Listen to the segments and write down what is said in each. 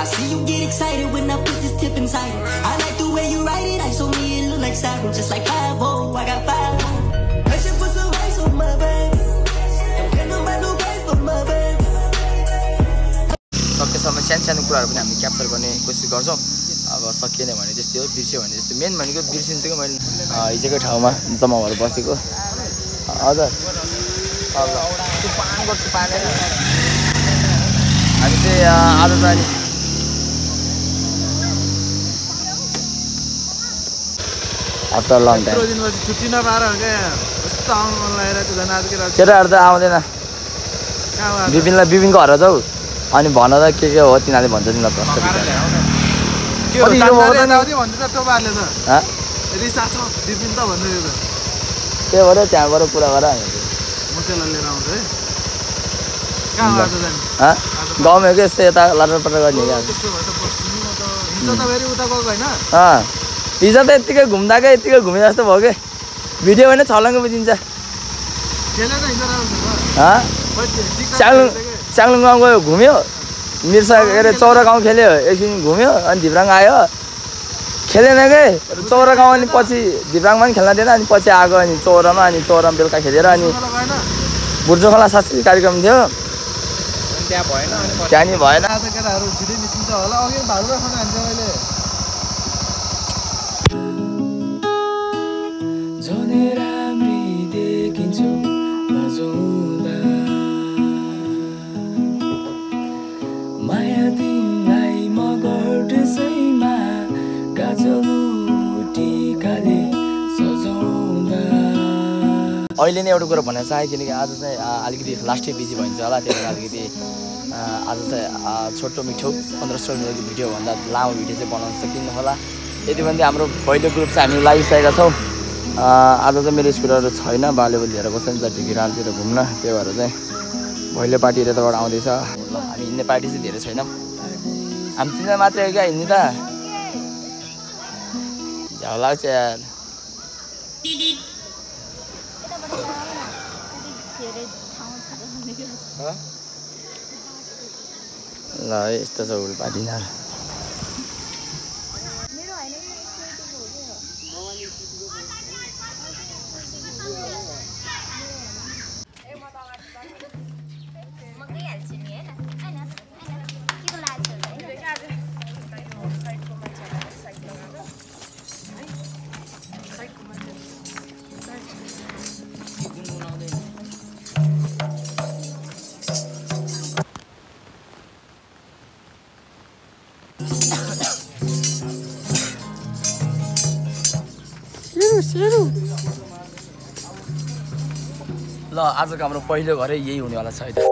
I see you get excited when I put this tip inside it. I like the way you write it. I saw me it look like styrofoam, just like 5-0. I got 5-0. I should put some rice on my back. Don't get nobody no rice for my back. सकेसम्म सानो कुराहरु पनि हामी capture गर्ने कोसिस गर्छौं अब सकिएन भने त्यस्तै हो बिर्स्यो भने त्यस्तै मेन भनेको बिर्सिन्छ के मैले हिजोको ठाउँमा जम्मा भएर बसेको हजुर अब तुफानको तुफान हामी चाहिँ आज चाहिँ आफ्टर लङ टाइम यत्रो दिनपछि छुट्टी नपाएर के कस्तो आउनु मन लागेर त्यो झन् आजकै रात केटाहरु त आउँदैन विपिनको घर जाऊ अनि भन त के हो तिनीले भन्छ तिमीलाई प्रश्न के हो दाउदी भन्छ त त्यो बारले त ह रिसा छ विपिन त भन्दै हो त्यो भएर त्यहाँबाट कुरा गर हामी म त्यसलाई लिएर आउँछु है कहाँ आज जाने ह गाउँमा के यस्तो यता लटरपटर गर्ने क्या त्यस्तो भएर त बस्नु म त हिजो त फेरि उता गएको हैन हिजो त यतिकै घुमे जस्तो भयो के भिडियो भने छलङ्ग बुझिन्छ खेले त हिजो राम्रो ह चाङलुङ गाउँ गयो घुम्यो मिर्सा के अरे चौरा गाउँ खेल्यो एकछिन घुम्यो अनि धिप्राङ आयो खेलेन के चौरा गाउँ अनि पछि धिप्राङमा पनि खेल्न दिएन अनि पछि आएको अनि चौरामा बेलुका खेलेर अनि बुर्जो खोला सांस्कृतिक कार्यक्रम थियो त्यहाँ नि भएन आज केटाहरु छिटै निस्किन्छ होला अघि भालुवा खान हान्छ मैले जने राम्री देखिन्छु नजौदा माया तिमीलाई म गर्दैसैमा गाजलुटी खाले सजाउँदा अहिले नै एउटा कुरा भन्न चाहे किनकि आज चाहिँ अलिकति लास्टै बिजी भइन्छ होला त्यही भएर अलिकति आज चाहिँ छोटो मिठो 15-16 मिनटको भिडियो भन्दा लामो भिडियो चाहिँ बनाउन सकिन्न होला यति भन्दै हाम्रो पहिलो ग्रुप चाहिँ हामी लागिसकेका छौँ आज चाहिँ मेरो स्कुटरहरू छैन बालेबुल लिएर गएको छ नि त ढिकिरालतिर घुम्न त्यही भएर चाहिँ भैलो पार्टी यताबाट आउँदैछ हामी हिँड्ने पार्टी चाहिँ धेरै छैनौँ हामी तिनीहरू मात्रै हो क्या हिँड्ने त झ्याउ लाग्छ यार ल यस्तो छ उल्टा पार्टी ल आजको हाम्रो पहिलो घरै यही हुनेवाला छ अहिले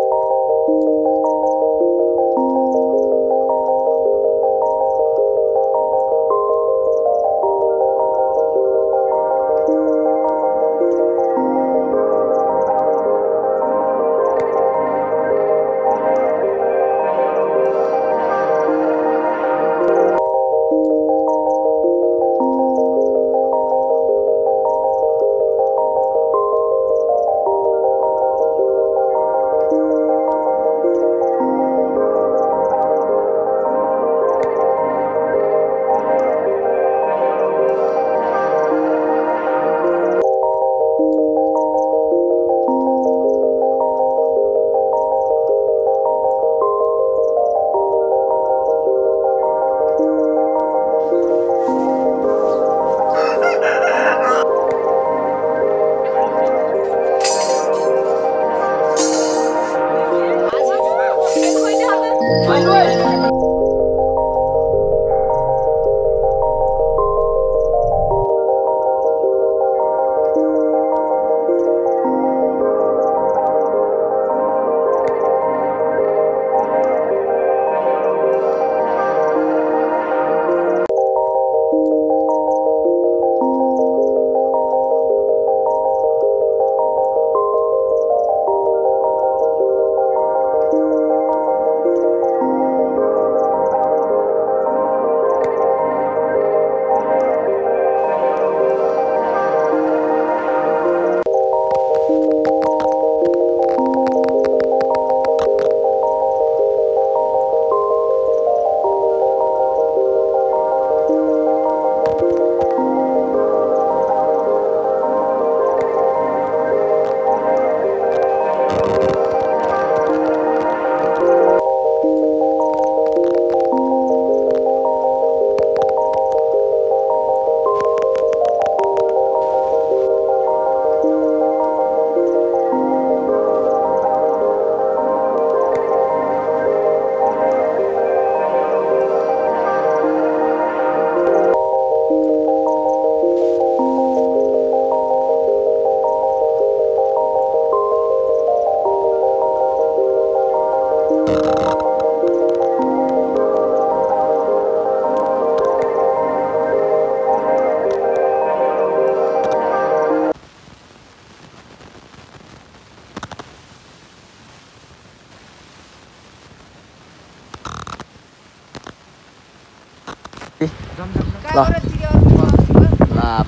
ल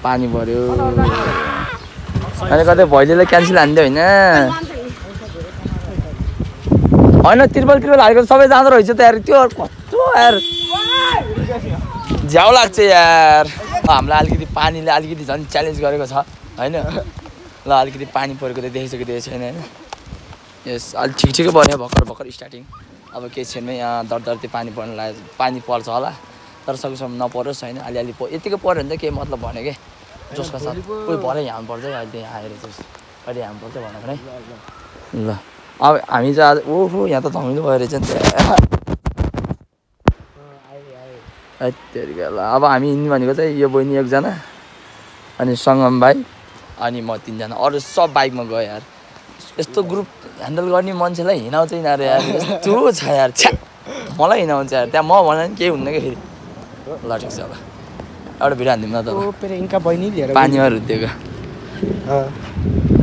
पानी पर्यो अनि कतै भैलीलाई क्यान्सल हान्दियो होइन होइन त्रिपल हालेको सबै जाँदो रहेछ त यार त्यो कस्तो यार झ्याउ लाग्छ यार हामीलाई अलिकति पानीले अलिकति झन् च्यालेन्ज गरेको छ होइन ल अलिकति पानी परेको त देखिसकेको छैन होइन यस अलिक ठिकै पऱ्यो भर्खर स्टार्टिङ अब केही छैन यहाँ दरदर्ती पानी पर्न लाग्यो पानी पर्छ होला तर सकेसम्म नपरोस् होइन अलिअलि यतिकै पऱ्यो भने त केही मतलब भने कि जसको साथ कोही भरे हाल्नु पर्छ है अहिले आएर चाहिँ अहिले हाल्नु पर्छ भनेर है ल अब हामी चाहिँ आज ओहो यहाँ त धमिलो भयो रहेछ नि त ल अब हामी हिँड्ने भनेको चाहिँ यो बहिनी एकजना अनि सङ्गम भाइ अनि म 3 जना अरू सब बाइकमा गयो यार यस्तो ग्रुप ह्यान्डल गर्ने मान्छेलाई हिँडाउँछ यिनीहरू यार यस्तो छ यार छ्या मलाई हिँडाउँछ यार त्यहाँ म भन्दा पनि केही हुन्न कि फेरि ल ठिक छ ल एउटा भिडियो हानिदिउँ न त पानीमा रुदिएको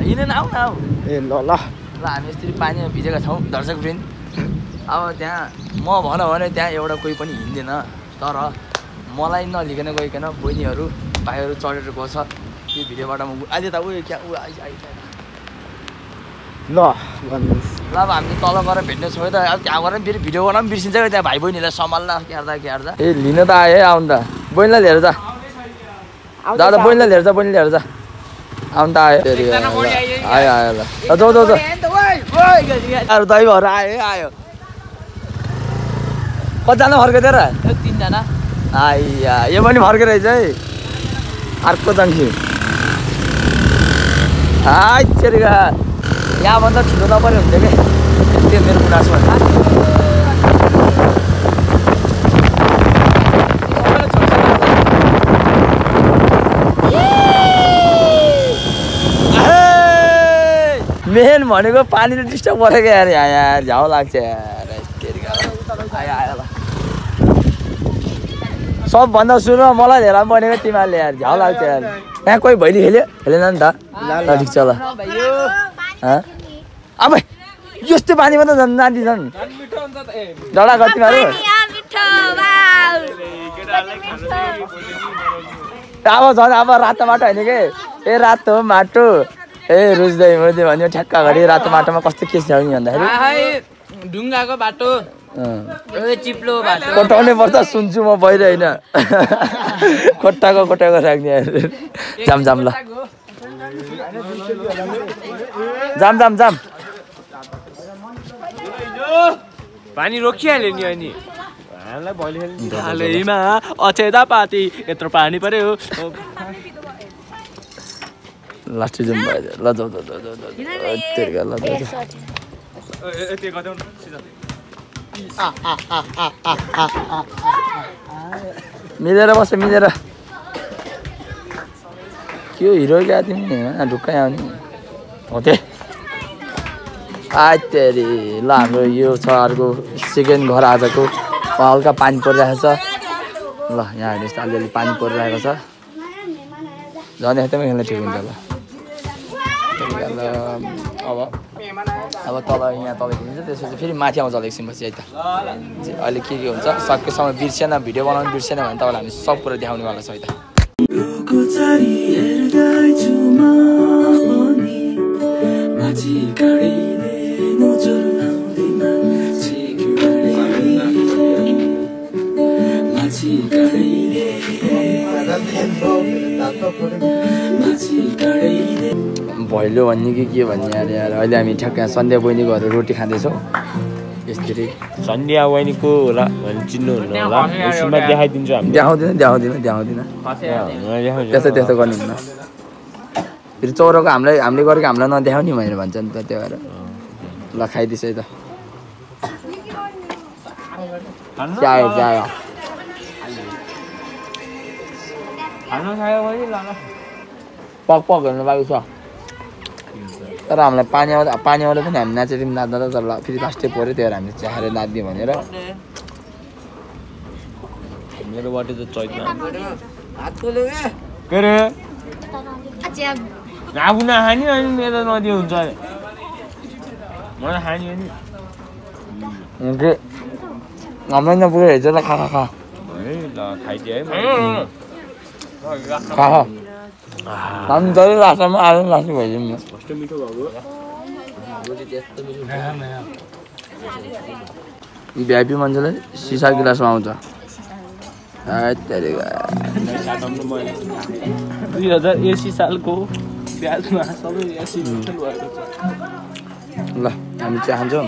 हिँडेन आऊ न आऊ ए ल ल ल हामी यसरी पानीमा भिजेका छौँ दर्शक फ्रेन्ड अब त्यहाँ म भनौँ भने त्यहाँ एउटा कोही पनि हिँड्दैन तर मलाई नलिकन गइकन बहिनीहरू भाइहरू चढेर गछ त्यो भिडियोबाट म अहिले त उयो क्या ऊ ल अब हामी तल गएर भेट्ने छौँ त अब त्यहाँ गएर फेरि भिडियो गर्न पनि बिर्सिन्छ क्या त्यहाँ भाइ बहिनीलाई सम्हाल्दा क्यार्दा ए लिन त आयो आउनु त बहिनीलाई लिएर जा दादा बहिनीलाई लिएर जा आउनु त आयो आयो ल जाऊ अरू दही भएर आयो कतिजना फर्केको थियो र 3 जना आइया यो पनि फर्के रहेछ है अर्को जङ्गी हाइचेरिका यहाँभन्दा ठुलो नपऱ्यो हुन्थ्यो कि त्यो मेरो गुनासोमा मेन भनेको पानीले डिस्टर्ब गरेको यार यहाँ झ्याउ लाग्छ यार आयो ल सबभन्दा सुरुमा मलाई लिएर पनि बनेको तिमीहरूले यार झ्याउ लाग्छ यार यहाँ कोही भैली खेलेन नि त ल ठिक छ ल अब यस्तो पानीमा त झन् नानी छन् डडा गर तिमीहरू अब झन् अब रातो माटो होइन कि ए रातो माटो ए रुच्दै मुर्दै भन्यो ठ्याक्क घरि रातो माटोमा कस्तो के छ भन्दाखेरि ढुङ्गाको बाटो चिप्लो बाटो कोटाउनै पर्छ सुन्छु म बाहिर होइन कोटाको राख्ने जाम ल जाम पानी रोकिहाल्यो नि अनि हालैमा अछेदा पाती यत्रो पानी पर्यो लास्ट जुम भयो ल जाऊ मिलेर बस्छ मिलेर के हिरो क्या तिमी ढुक्कै आउने हो त्यो तेरि ल हाम्रो यो छ अर्को सेकेन्ड घर आजको हल्का पानी परिरहेको छ ल यहाँ हेर्नुहोस् अलिअलि पानी परिरहेको छ झन् यस्तैमा खेल्न ठिक हुन्छ ल अब तल यहाँ तल खिच्छ त्यसपछि फेरि माथि आउँछ एकछिनपछि है त अहिले के हुन्छ सकेसम्म बिर्सेन भिडियो बनाउनु बिर्सेन भने तपाईँलाई हामी सब कुरा देखाउनेवाला छ है त भैलो भन्ने कि के भन्ने यार अहिले हामी ठ्याक्क सन्ध्या बहिनीको घर रोटी खाँदैछौँ यसरी सन्ध्या बहिनीको होला भने चिन्नुहुन्न होला यसमा देखाइदिन्छु हामी देखाउँदिन त्यस्तो गर्नुहुन्न फेरि चौराको हामीले गरेको हामीलाई नदेखाउने भनेर भन्छ नि त त्यो भएर ल खाइदिस् है त पक हेर्नु बाँकी छ तर हामीलाई पानी आउँदा पनि हामी नाचेर पनि नाच्दा तर फेरि लास्टै पऱ्यो त्यही भएर हामीले चाहेर नाच्ने भनेर मेरो बाटो त चैतमा आफू नखाने अनि मेरो नदियो हुन्छ मलाई खाने नि हामीलाई नपुगेर हेर्छ ल खा है ल खाइदिए है खा हामी त लास्टमा आलु लास्टै भइदिउँ न कस्तो मिठो भएको भिआइपी मान्छेले सिसा गिलासमा आउँछ 2080 सालको ब्याजमा सबै एसी भएको छ ल हामी चिया खान्छौँ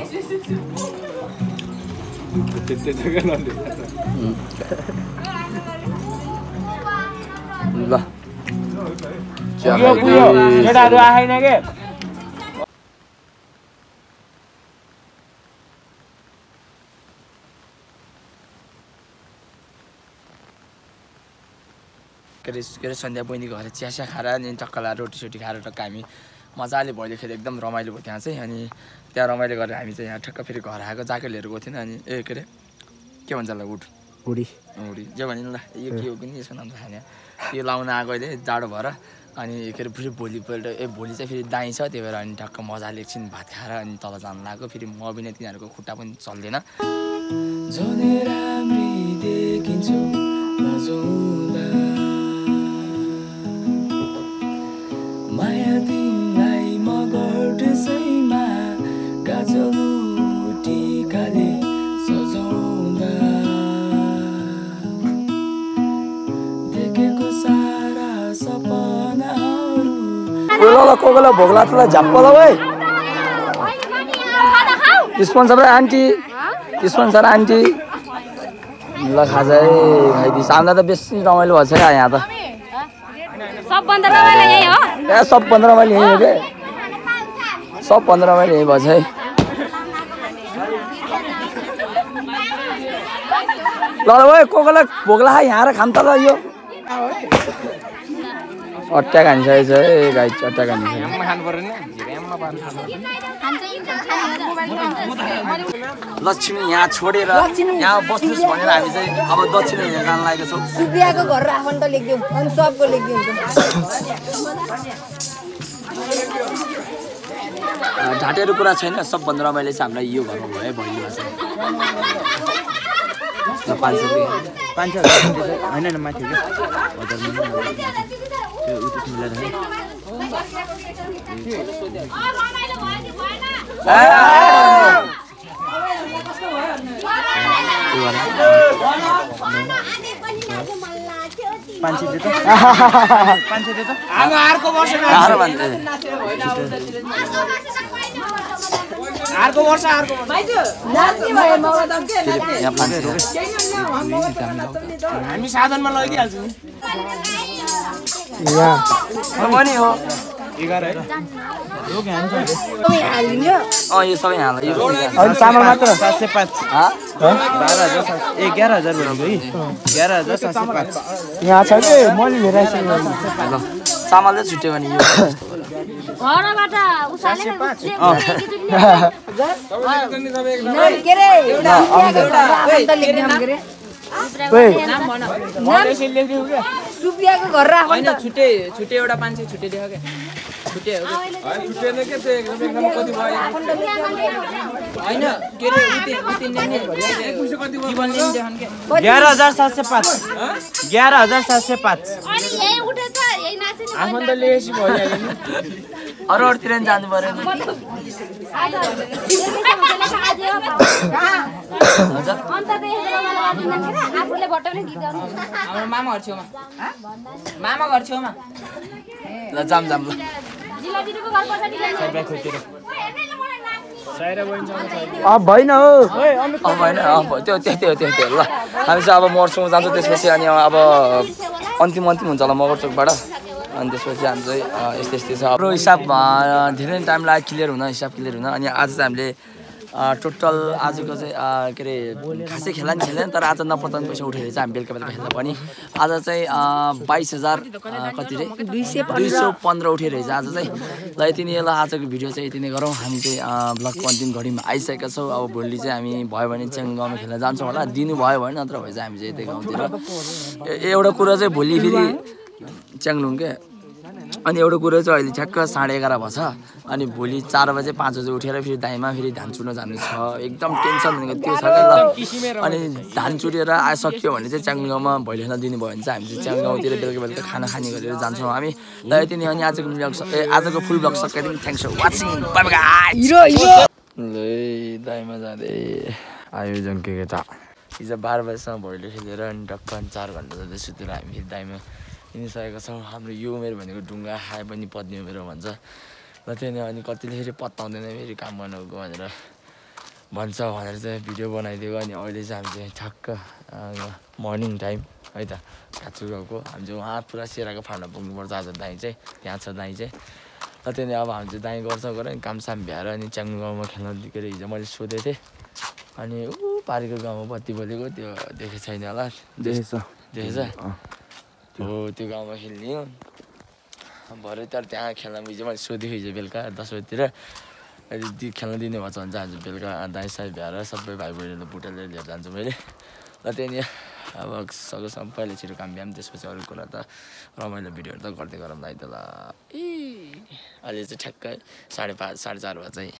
ल केटाहरू आएन के के अरे सन्ध्या बहिनी घर चिया खाएर अनि टक्क लाएर रोटी खाएर टक्क हामी मजाले भइदियो खेल एकदम रमाइलो भयो त्यहाँ चाहिँ अनि त्यहाँ रमाइलो गरेर हामी चाहिँ यहाँ ठक्क फेरि घर आएको जाकेट लिएर गएको थिएन अनि के अरे के भन्छ ल हुडी जे भने ल यो के हो कि यसको नाम थाहा छैन यो लाउन आएको अहिले जाडो भएर अनि के अरे फेरि भोलिपल्ट भोलि चाहिँ फेरि दाइँ छ त्यही भएर अनि टक्क मजाले एकछिन भात खाएर अनि तल जानु लाग्यो फेरि म बिना तिनीहरूको खुट्टा पनि चल्दैन माया तिमीलाई मगर सैमा गाजलुटी खाले सजाउँदा देखेको सारा सपनाहरू कोला कोला भोगला तलाई झप्पल ओइ स्पोन्सर आन्टी स्पोन्सर आन्टी ल खाजा है खाइदिस हामीलाई त बेसी रमाइलो भएको छ यहाँ त सबभन्दा रमाइलो यही हो ए सबभन्दा रमाइलो यही हो के सबभन्दा रमाइलो यही भएछ है ल ओइ कोकोला भोगला यहाँ र खाम त ल यो अट्ट्याक हानिसकेको छ है गाई अट्ट्याक लक्ष्मी यहाँ छोडेर यहाँ बस्नुस् भनेर हामी चाहिँ अब दक्षिण हिँडेर जान लागेको छौँ सुबियाको घर आफन्त लेख्दिउँ अनि सबको लेख्दिउँ ढाँटेको कुरा छैन सबभन्दा रमाइलो चाहिँ हामीलाई यो घरमा भयो भैलीमा चाहिँ 500 होइन माथि अर्को वर्ष हामी साधनमा लगिदिइहाल्छौँ नि हो 11 यो सबै हाल यो चामल मात्र 705 11700 भनेको 11705 यहाँ छ के मैले लिएर आइसकेको चामल चाहिँ छुट्यो भने यो घरबाट उसाले सुबियाको घर राख्नु छुट्टै एउटा मान्छे छुट्टै देख के छुट्टै हो छुट्टै के चाहिँ एकदम कति भयो हैन के रे उति नै कति भन्ने देखन के 11705 11705 अनि यही उठेछ यही नाच्ने आफन्त लेसी भइहाल्यो नि अरूतिर जानु पर्यो नि आफूले बटाउने गीत गाउनु हाम्रो मामा घर छेउमा ल जाम ल जिल्ला दिदीको घर पर्छ अब भएन हो अब होइन त्यो ल हामी चाहिँ अब मर्छौँ जान्छौँ त्यसपछि अनि अब अन्तिम हुन्छ होला मगरचोकबाट अनि त्यसपछि हामी चाहिँ यस्तै छ हाम्रो हिसाब धेरै टाइम लाग्यो क्लियर हुन अनि आज चाहिँ हामीले टोटल आजको चाहिँ के अरे खासै खेला नि खेलेन तर आज नपताउने पैसा उठेर चाहिँ हामी बेलुका खेल्दा पनि आज चाहिँ 22,000 कति रे 215 उठेर रहेछ आज चाहिँ ल यति नै ल आजको भिडियो चाहिँ यति नै गरौँ हामी चाहिँ ब्लगको अन्तिम घडीमा आइसकेका छौँ अब भोलि चाहिँ हामी भयो भने चाहिँ गाउँमा खेल्न जान्छौँ होला दिनु भयो भने नत्र भए चाहिँ हामी चाहिँ यतै गाउँतिर एउटा कुरा चाहिँ भोलि फेरि च्याङलुङ के अनि एउटा कुरो चाहिँ अहिले ठ्याक्क 11:30 भएछ अनि भोलि 4 बजे 5 बजे उठेर फेरि दाइमा फेरि धान चुर्न जानु छ एकदम टेन्सन भनेको त्यो छ क्या ल अनि धान चुरेर आइसक्यो भने चाहिँ च्याङ्गु गाउँमा भैलेना दिनुभयो भने चाहिँ हामी चाहिँ च्याङ्गु गाउँतिर बेलुका खाना खाने गरेर जान्छौँ हामी ल यति नै अनि आजको फुल ब्लग सकिदिउँ thanks for watching bye bye guys ल दाइमा जाँदै आयो जङ्केको त हिजो 12 बजीसम्म भैलो खेलेर अनि टक्क 4 घन्टा जति सुतेर हामी फेरि दाइमा हिँडिसकेको छौँ हाम्रो यो उमेर भनेको ढुङ्गा खाए पनि पत्नी उमेर भन्छ र त्यही नै अनि कतिले फेरि पत्ताउँदैन फेरि काम गर्नुको भनेर भन्छ भनेर चाहिँ भिडियो बनाइदिएको अनि अहिले चाहिँ हामी चाहिँ ठ्याक्क मर्निङ टाइम है त काँचु गाउँको हामी चाहिँ उहाँ पुरा सेराको फार्ममा पुग्नुपर्छ आज दाइ चाहिँ त्यहाँ छ दाइ चाहिँ र त्यही नै अब हामी चाहिँ दाइ गर्छ गएर अनि कामसाम भ्याएर अनि च्याङ्गु गाउँमा खेल्न के अरे हिजो मैले सोधेको थिएँ अनि पारीको गाउँमा बत्ती बोलेको त्यो देखेको छैन होला देखेछ हो त्यो गाउँमा खेल्ने हो भरे तर त्यहाँ खेल्न हिजो मैले सोधेको हिजो बेलुका 10 बजीतिर यदि खेल्न दिने भएछ भने चाहिँ आज बेलुका दाइ साइ भ्याएर सबै भाइ बहिनीले बुटा लिएर जान्छु मैले र त्यही नै अब सकेसम्म पहिला छिटो काम भ्याम त्यसपछि अरू कुरा त रमाइलो भिडियोहरू त गर्दै गरौँ है त ल अहिले चाहिँ ठ्याक्कै 5:30 4:30 भए चाहिँ